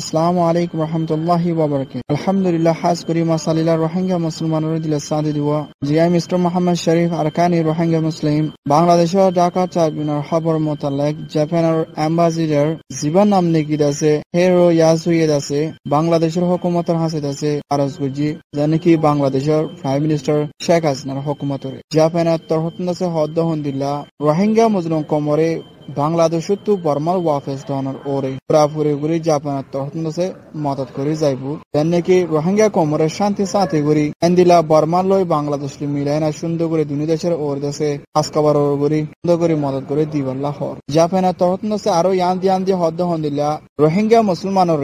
আসসালামু আলাইকুম রহমতুল্লাহি ওয়া বারাকাতুহু। আলহামদুলিল্লাহ হাজ করি মাসালিলা রোহিঙ্গা মুসলমানের দিলে সাদি দিওয়া জিআই মিস্টার মোহাম্মদ শরীফ আরকানি রোহিঙ্গা মুসলিম বাংলাদেশের ঢাকা ট্রাইব্যুনাল খবর মোতালেক জাপানের অ্যাম্বাসিডার জীবন নাম নিকিদ আছে হেরো ইয়াসুইদ আছে বাংলাদেশের হুকুমতের হাসিদ আছে আরজ গুজি জানে কি বাংলাদেশের প্রাইম মিনিস্টার শেখ হাসিনার হুকুমতের জাপানের তরফত আছে হদ্দ হন্দিল্লা রোহিঙ্গা মুসলিম কমরে বাংলাদেশ তো বর্মার ওয়াফেস ধরনের ওরে পুরাপুরি করে জাপানের তরফ আছে মদত করে যাইব তেনে কি রোহিঙ্গা কমরের শান্তি সাথে করি এন্দিলা বর্মার লই বাংলাদেশ মিলাই না সুন্দর করে দুনি দেশের ওর দেশে আজকাবার করি সুন্দর করে মদত করে দিবাল্লা হর জাপানের তরফ আছে আরো ইয়ান দিয়ে হদ্দ হন্দিল্লা রোহিঙ্গা মুসলমানের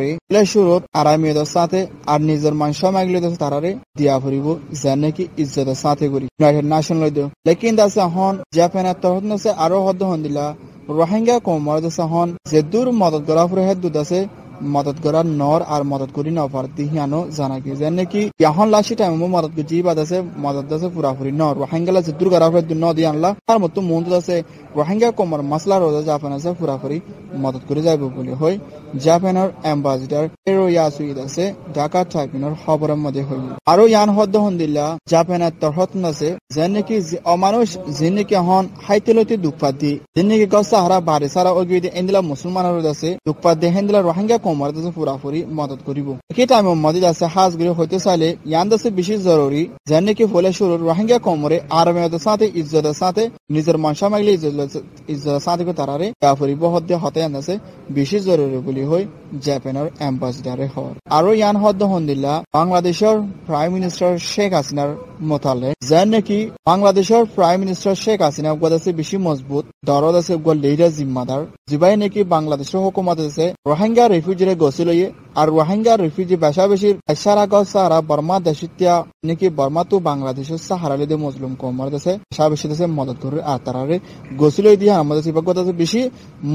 শুরুত আরামিয়দের সাথে আর নিজের মানুষ মাগলে তারারে দিয়া ফুরিব যেনে কি ইজ্জতের সাথে করি ইউনাইটেড নেশন লই দিও লেকিন দাসে হন জাপানের তরফ আছে আরো হদ্দ হন্দিল্লা রোহিঙ্গা কমর দেশে হন যে দূর মদত করা ফুরে হেদুত আছে মদত করার নর আর মদত করি নফার দিহিয়ানো জানা কি যেন কি এখন লাসি টাইম মদত করি জি বাদ আছে মদত আছে পুরাপুরি নর রোহিঙ্গা যে দূর করা ফুরে ন দিয়ে আনলা তার মতো মন আছে রোহিঙ্গা কমর মাসলা রোজা জাপান আছে পুরাপুরি মদত করে যাইব বলে হয় জাপানের অ্যাম্বাসিডার হেরো ইয়াসুইদ আছে ঢাকা ট্রাইব্যুনাল খবরের মধ্যে হইল আরো ইয়ান হদ্দ হন্দিল্লা জাপানের তরফত আছে যেন নাকি অমানুষ যে নাকি হন হাইতেলতে দুঃপাত দি যে নাকি গছ সাহারা বাড়ি সারা ওগি এন্দিলা মুসলমানের আছে দুঃপাত দিয়ে হেন্দিলা রোহিঙ্গা কমর আছে পুরাপুরি মদত করিব এই টাইম মধ্যে আছে হাজ গৃহ হইতে চাইলে ইয়ান দাসে বেশি জরুরি যেন নাকি হলে শুরু রোহিঙ্গা কমরে আরামের সাথে ইজ্জতের সাথে নিজের মনসা মাগলে ইজ্জতের সাথে তারারে কাফরিব হদ্দে হতে আনছে বেশি জরুরি বলি হয় জাপানের অ্যাম্বাসিডারে হওয়ার আরো ইয়ান হদ্দ হন্দিল্লা বাংলাদেশের প্রাইম মিনিস্টার শেখ হাসিনার মোতালে যেন নাকি বাংলাদেশের প্রাইম মিনিস্টার শেখ হাসিনা আছে বেশি মজবুত দরদ আছে লিডার জিম্মাদার জিবাই নাকি বাংলাদেশের হুকুমত আছে রোহিঙ্গা রেফিউজিরে গছিল আর রোহিঙ্গা রেফিউজি বেশাবেশির সারা গছ সারা বর্মা দেশিয়া নাকি বর্মা তো বাংলাদেশের সাহারা দে মুসলিম কমর দেশে বেশাবেশি দেশে মদত করে আর তারারে গছিল দিয়ে আমাদের সিবাগত আছে বেশি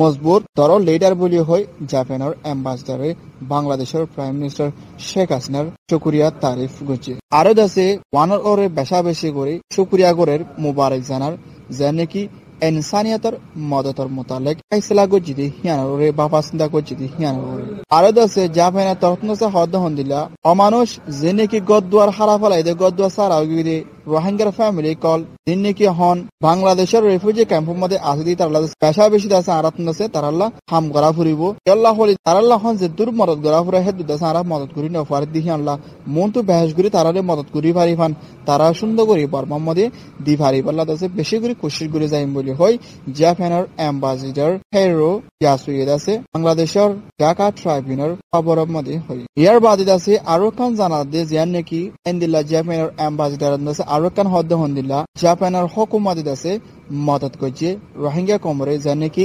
মজবুত দর লিডার বলি হয় জাপানের অ্যাম্বাসিডারে বাংলাদেশের প্রাইম মিনিস্টার শেখ হাসিনার শুকরিয়া তারিফ করছে আরো দেশে ওয়ানার ওরে বেশাবেশি করে শুকরিয়া করের মুবারক জানার যে নাকি ইনসানিয়তের মদতর মোতালেক ফয়সালা গজিদি হিয়ানরে বাপাসিন্দা গজিদি হিয়ানরে আরো দছে জাপানের তরফনসে হদ্দ হন্দিলা অমানুষ যে নাকি গদ্দুয়ার হারা ফলাই দে গদ্দুয়ার সারা গিদি রোহিঙ্গার ফ্যামিলি কল দিন নাকি হন বাংলাদেশের রেফিউজি ক্যাম্পের মধ্যে আসি তারা পেশা বেশি আছে আরাতন আছে তারাল্লা হাম করা ফুরিব আল্লাহ হলি তারাল্লা হন যে দূর মদত করা ফুরে হেদ আছে আরা মদত করি না ফার দিহি আল্লাহ মন তো বেহেস করি তারারে মদত করি পারি ফান তারা সুন্দর করি বর্মার মধ্যে দি পারি পাল্লা আছে বেশি করে কোশিশ করে যাইম বলি হয় জাপানের অ্যাম্বাসিডার হেরো ইয়াসুইদ আছে বাংলাদেশের ঢাকা ট্রাইব্যুনাল খবরের মধ্যে হয় ইয়ার বাদে আছে আরো কান জানা দে যে নাকি এন্দিল্লা জাপানের অ্যাম্বাসিডার আছে আরো কান হদ্দ হন্দিল্লা জাপানের হুকুমত আছে মদত করছে রোহিঙ্গা কমরে যে নাকি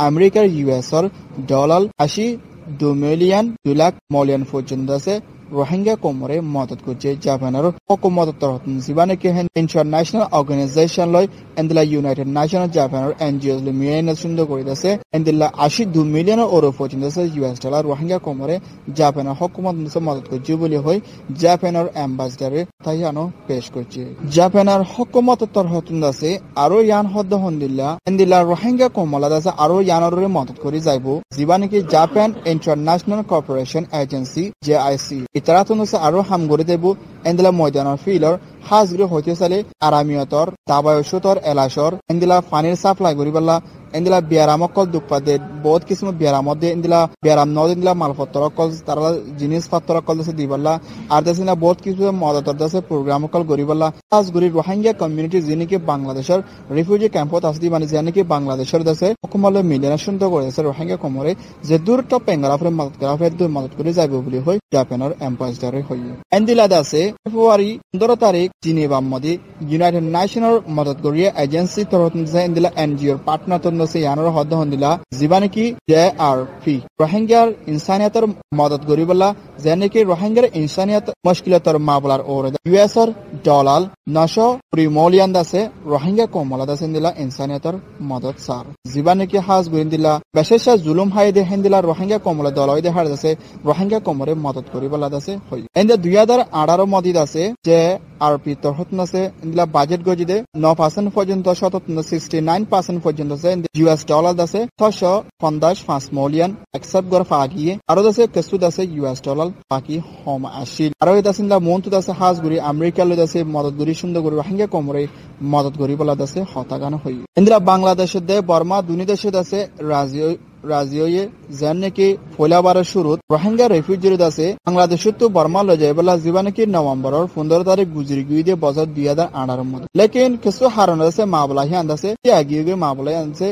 আমেরিকার ইউএসর $82 মিলিয়ন পর্যন্ত আছে রোহিঙ্গা কমরে মদত করছে জাপানের হুকুমত তরফ জিবানে কে ইন্টারন্যাশনাল অর্গানাইজেশন লয় এন্দিলা ইউনাইটেড নেশন জাপানের এনজিওস লে মিয়াইনা সুন্দর করে আছে এন্দিলা $82 মিলিয়ন পর্যন্ত আছে ইউএস ডলার রোহিঙ্গা কমরে জাপানের হুকুমত মদত করছে বলে হয় জাপানের অ্যাম্বাসিডারে তাইয়ানো পেশ করছে জাপানের হুকুমত তরফ আছে আরো ইয়ান হদ্দ হন্দিল্লা এন্দিলা রোহিঙ্গা কমলা আছে আরো ইয়ানরে মদত করে যাইব জিবানে কি Japan International Corporation Agency JIC ইতারাতন আরো হাম করে দেব এন্দিলা ময়দানের ফিলর হাজগ্রে হইতে চালে আরামিয়তর দাবায়সতর এলাসর এন্দিলা পানির সাপ্লাই করিবাল্লা এন্দিলা বিয়ারামকল দুপাদে বহুত কিছু বিয়ারামত দিয়ে এন্দিলা বিয়ারাম নদ এন্দিলা মালপত্রকল তারা জিনিসপত্রকল দেশে দিবাল্লা আর দেশে না বহুত কিছু মদতর দেশে প্রোগ্রামকল করিবাল্লা হাজগুড়ি রোহিঙ্গা কমিউনিটি যিনিকি বাংলাদেশের রিফিউজি ক্যাম্পত আসদি মানে যিনিকি বাংলাদেশের দেশে হুকুমলে মিলিয়ন সুন্দর করে আছে রোহিঙ্গা কমরে যে দূরত্ব পেঙ্গারাফরে মদত করা হয় দূর মদত করে যাবে বলে হয় জাপানের অ্যাম্বাসিডারে হয় এন্দিলা দাসে ফেব্রুয়ারি 15 তারিখ জিনেভার মধ্যে ইউনাইটেড নেশনের মদত করিয়া এজেন্সি তরফ এন্দিলা এনজিওর পার্টনার তন্নসে ইয়ানর হদ্দ হন্দিলা জীবানে কি জেআরপি রোহিঙ্গার ইনসানিয়তের মদত করিবলা যেনে কি রোহিঙ্গার ইনসানিয়ত মুশকিলতর মামলার ওর ইউএসর $900 মিলিয়ন দাসে রোহিঙ্গা কমলা দাসে দিলা ইনসানিয়তের মদত সার জীবানে কি হাজ গুইন্দিলা বিশেষ জুলুম হাইদে হেন্দিলা রোহিঙ্গা কমলা দলই দে হার দাসে রোহিঙ্গা কমরে মদত করিবলা দাসে হয় এন্ড 2018 মধ্যে দাসে যে আরপি তহতন আছে ইন্দিলা বাজেট গজিদে 9% পর্যন্ত 69% পর্যন্ত আছে ইউএস ডলার আছে 655 মিলিয়ন একসেপ্ট গর ফাগিয়ে আর আছে কেসুদ আছে ইউএস ডলার বাকি হম আসিল আর এটা সিনলা মন্টু আছে হাজগুড়ি আমেরিকা লদ আছে মদত গরি সুন্দর গরি হাঙ্গে কমরে মদত গরি বলা আছে হতাগান হই ইন্দিরা বাংলাদেশের দে বর্মা দুনি দেশে আছে রাজিয়ে যেন নাকি ফলাবারের শুরুত রোহিঙ্গা রেফিউজির আছে বাংলাদেশত তো বর্মা লয় যায় বলা জীবা নাকি নভেম্বরের 15 তারিখ গুজরি গিয়ে বছর 2018 মধ্যে লেকিন কিছু হারণ আছে মাবলাহি আন্দাছে আগিয়ে মাবলাই আনছে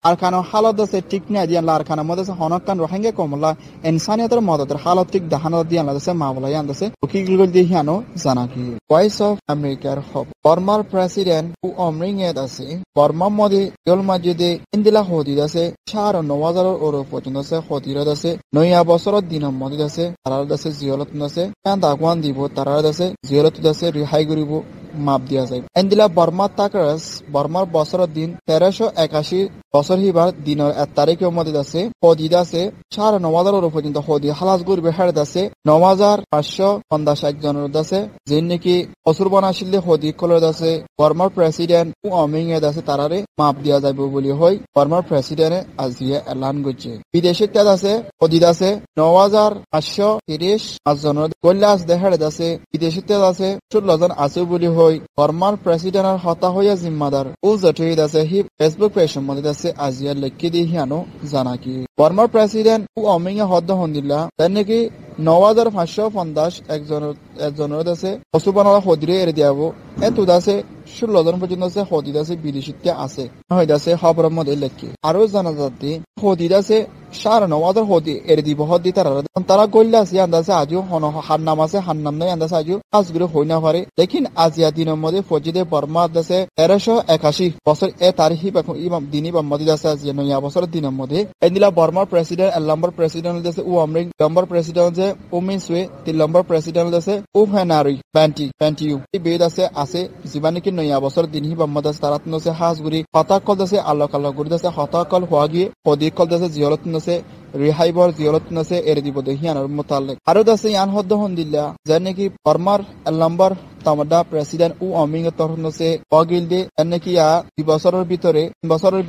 আরখানো হালত আছে ঠিক না দিয়ে আরখানোর মধ্যে হনকান রোহিঙ্গা কমলা ইনসানিয়তের মদতের হালত ঠিক দেখানো দিয়ে আনছে মাবলাই আনছে উকিল দিয়ে হিয়ানো জানা কি ভয়েস অফ আমেরিকার হব বর্মার প্রেসিডেন্ট ও অমরিংয়েদ আছে বর্মা মধ্যে ইল মাজিদে ইন্দিলা হদিদ আছে 9,000 ওর পর্যন্ত আছে হদিরত আছে নয়া বছরের দিনের মধ্যে আছে তারার আছে জিয়লত আছে দাগওয়ান দিব তারার আছে জিয়লত আছে রিহাই করিব মাপ দিয়া যায় এন্দিলা বর্মা তাকরাস বর্মার বছরের দিন 1381 বছর হিবার দিনের 1 তারিখের মধ্যে আছে হদিদ আছে 9,000 পর্যন্ত হদি হালাস করবে হেড আছে 9,551 জনের আছে যে নাকি অসুর বানাশিলে হদি কলর আছে বর্মার প্রেসিডেন্ট ও অমিংয়েদ আছে তারারে মাপ দিয়া যাবে বলি হয় বর্মার প্রেসিডেন্টে আজিয়া এলান করছে বিদেশে তেজ আছে হদিদ আছে 9,530 জনের কল্যাস দেহেড আছে বিদেশে তেজ আছে 16 জন আছে বলি হয় বর্মার প্রেসিডেন্টের হতা হইয়া জিম্মাদার ও জটিল আছে হি ফেসবুক পেজের মধ্যে আছে আজিয়া লেখি দিয়ে হিয়ানো জানা কি বর্মার প্রেসিডেন্ট ও অমিংয়ে হদ্দ হন্দিল্লা তার নাকি 9,550 একজনের আছে অসুবানারা হদিরে এড়ে দিয়াব এত আছে 16 জন পর্যন্ত আছে হদিদ আছে বিদেশিতে আছে হয়তো আছে খবরের মধ্যে লেখি আরো জানা যাতে হদিদ আছে 9,000 হদি এড়ে দিব হদি তারা গল্লা আছে আন্দাজে আজও হার নাম আছে হার নাম নাই আন্দাজে আজও আজগুলো হই না পারে লেকিন আজিয়া দিনের মধ্যে ফজিদে বর্মা আছে 1381 বছর এ তারিখি দিনই মধ্যে আছে আজিয়া নয়া বছরের দিনের মধ্যে এদিলা বর্মার প্রেসিডেন্ট এক নম্বর প্রেসিডেন্ট আছে ও আমরিং নম্বর প্রেসিডেন্ট আছে ও মিনসুয়ে 3 নম্বর প্রেসিডেন্ট আছে ও হেনারি প্যান্টিউ এই বেদ আছে জীবানিকে নয়া বছর দিনই মধ্যে আছে তারাত আছে হাজগুড়ি হতাকল আছে আল্লাহ গুড়ি আছে হতাকল হওয়া গিয়ে হদিকল আছে জিয়লত আছে রিহাইবর জিয়লত আছে এর দিব দেহিয়ানোর মোতালেক আরো আছে ইয়ান হদ্দ হন্দিল্লা যার নাকি বর্মার এক নম্বর তামাদা প্রেসিডেন্ট ও অমিং তরফ আছে অগিল দে নাকি বছরের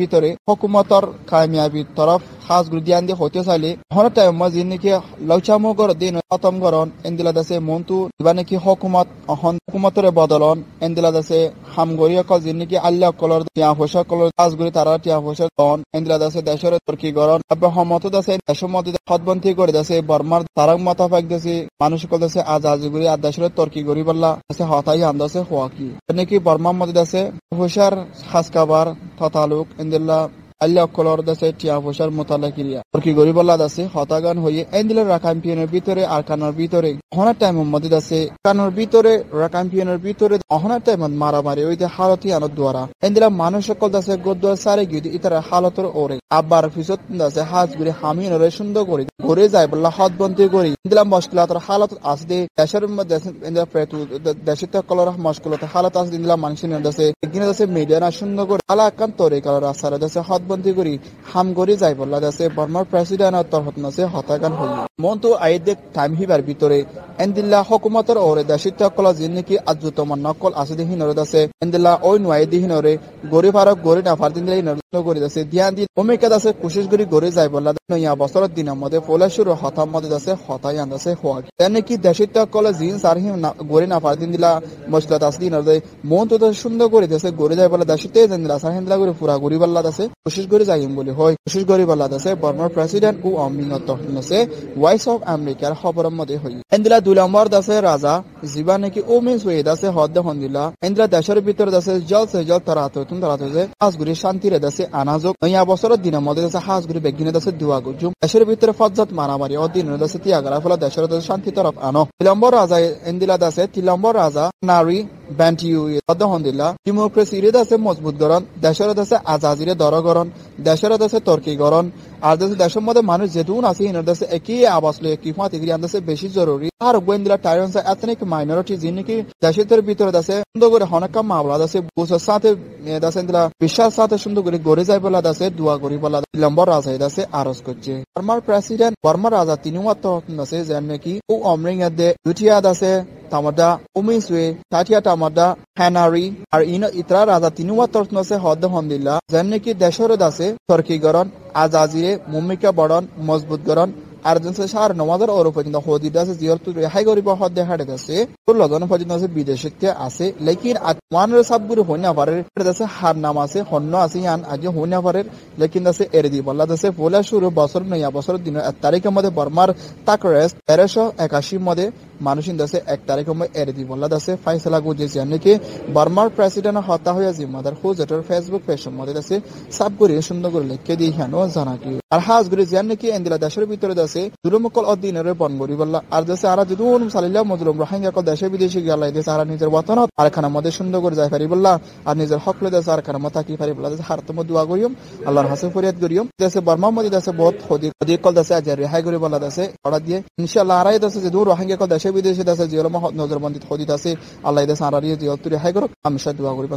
ভিতরে হুকুমতর কামিয়াবি তরফ খাস গুরুদিয়ান দিয়ে হতে চাইলে হন টাইম মাঝে নাকি লৌচামো গর দিন খতম গরন এন্দিলাদ আছে মন্তু দিবা নাকি হুকুমতরে বদলন এন্দিলাদ আছে হামগরিয়া কল যে নাকি আল্লাহ কলর টিয়া পয়সা কলর কাজ গুরি তারা টিয়া পয়সা দন এন্দিলাদ আছে দেশের তর্কি গরন আবার হমত আছে দেশের মধ্যে হদবন্তি করে আছে বর্মার তারাক মাথা ফাইক আছে মানুষ কল আছে আজাজি গুরি আর দেশের তর্কি গরি বললা আছে হতাই আন্দাছে হওয়া কি নাকি বর্মার মধ্যে আছে পয়সার খাসকাবার ততালুক এন্দিল্লা আল্লাহ কলর দাসে টিয়া পয়সার মোতালাকিরিয়া তর্কি গরি বললা দাসে হতাগান হয়ে এন্দিলের রাকাম্পিয়নের ভিতরে আর কানোর ভিতরে অহনার টাইম মধ্যে আছে কানোর ভিতরে রাকাম্পিয়নের ভিতরে অহনার টাইম মারামারি ওইতে হালতি আনত দ্বারা এন্দিলা মানুষ সকল দাসে গোদ্দার সারে গিয়ে ইতারা হালতর ওরে আবার ফিসত দাসে হাজ গুলি হামিনরে সুন্দর করে ঘুরে যায় বললা হদ বন্তি করি এন্দিলা মুশকিলাতর হালত আসদে দেশের মধ্যে এন্দিলা প্রেতু দেশে কলর মুশকিলত হালত আস এন্দিলা মানুষের দাসে এগিনে দাসে মিডিয়া না সুন্দর করে আলা কান তরে কলর আসারে দাসে হদ বন্দি করি হাম গরি যাই বললা দাসে বর্মার প্রেসিডেন্ট তরফত নাসে হতাগান হই মন্তু আইদে টাইম হিবার ভিতরে এন্দিল্লা হুকুমতর ওরে দেশিত কল জিন নাকি আজুতম নকল আসদে হিনরে দাসে এন্দিল্লা ওই নয়াইদি হিনরে গরি ফারক গরি না ফার দিন নরদ গরি দাসে ধ্যান দি ওমেকা দাসে কোশিশ করি গরি যাই বললা নয়া বছরের দিনের মধ্যে ফলে শুরু হতাম মধ্যে দাসে হতাই আন্দাসে হওয়া তেনে কি দেশিত কল জিন সার হি গরি না ফার দিন দিলা মশলা তাসদি নরদে মন্তু তো সুন্দর করে দাসে গরি যাই বললা দেশিতে জেন্দিলা সার হিন্দলা গরি পুরা গরি বললা দাসে কোশিশ করি যাইম বলি হয় কোশিশ করি বললা দাসে বর্মার প্রেসিডেন্ট ও অমিনত নসে ভয়েস অফ আমেরিকার খবরের মধ্যে হই এন্দিলা 2 নম্বর দাসে রাজা জীবা নাকি ও মিস হয়ে দাসে হদ্দ হন্দিলা এন্দিলা দেশের ভিতরে দাসে জল তারাতে যে হাজগুড়ি শান্তিরে দাসে আনাজক নয়া বছরের দিনের মধ্যে দাসে হাজগুড়ি বেগিনে দাসে দুয়া গুজুম দেশের ভিতরে ফজ্জত মারামারি ও দিনের দাসে তিয়াগারা ফলে দেশের দাসে শান্তি তরফ আনো 3 নম্বর রাজা এন্দিলা দাসে 3 নম্বর রাজা নারী ব্যান্টিউ হন্দিল্লা ডেমোক্রেসি রে দাসে মজবুত গরণ দেশের দাসে আজাজিরে দরগরণ দেশের দাসে তর্কি গরণ আর দেশের মধ্যে মানুষ যেতুন আছে ইনার দাসে একই আবাস লই একই ফাঁতি গিয়ে দাসে বেশি জরুরি আর গোয়েন্দিলা টাইরন্স এথনিক মাইনরিটি যিনি দেশের ভিতরে দাসে সুন্দর করে হনকা মামলা দাসে বুঝার সাথে দাসে দিলা বিশ্বাস সাথে সুন্দর করে গড়ে যায় বলা দাসে দোয়া করি বলা লম্বর রাজাই দাসে আরজ করছে বর্মার প্রেসিডেন্ট বর্মার রাজা তিনি মাত্র দাসে যেন নাকি ও অমরিং দে দুটিয়া দাসে tamada umiswe tatia tamada hanari আর ইতরা রাজা তিনুয়া তরফনসে হদ হন্দিল্লা জাননে কি দেশর দাসে তর্কি গরন আজাজিরে মুমিকা বড়ন মজবুত গরন আর জনসে সার নমাদার ওর পর্যন্ত হদি দাসে জিয়র তু রেহাই গরিব হদ দেখাড়ে দাসে তো লগন পর্যন্ত আছে বিদেশে আছে লেকিন আত্মানের সবগুলো হইনা পারে দাসে হার নাম আছে হন্ন আছে ইয়ান আজ হইনা পারে লেকিন দাসে এর দি বল্লা দাসে পোলা শুরু বছর নয়া বছর দিন 1 তারিখের মধ্যে বর্মার তাকরেস 1381 মধ্যে মানুষিন দাসে 1 তারিখের মধ্যে এর দি বল্লা দাসে ফাইসলা গুজে জানে কি বর্মার প্রেসিডেন্ট হতা হইয়া জিম্মাদার হুজেটর ফেসবুক পেজের মধ্যে দাসে সবগুলো সুন্দর করে লিখে দি হানো জানা কি আর হাজগুরি জানে কি এন্দিলা দেশের ভিতরে দাসে দুরমকল অদিনের বন গরি বল্লা আর দাসে আর যদুন সালিল্লাহ মজলুম রোহিঙ্গা কল দেশে বিদেশে গিয়ালাই দেশে আর নিজের ওয়াতন আর খানা মধ্যে সুন্দর করে যাই পারি বল্লা আর নিজের হক লে দেশে আর খানা মত থাকি পারি বল্লা দেশে হারতম দোয়া করিম আল্লাহর হাসে ফরিয়াদ করিম দেশে বর্মা মধ্যে দেশে বহুত হদি কল দেশে আজ রেহাই করে বল্লা দেশে অর্ডার দিয়ে ইনশাআল্লাহ আরাই দেশে যদুন রোহিঙ্গা কল দেশে বিদেশে দেশে জিয়লমা নজরবন্দি হদি দেশে আল্লাহ দেশে আর রেহাই করুক আমি দোয়া করি।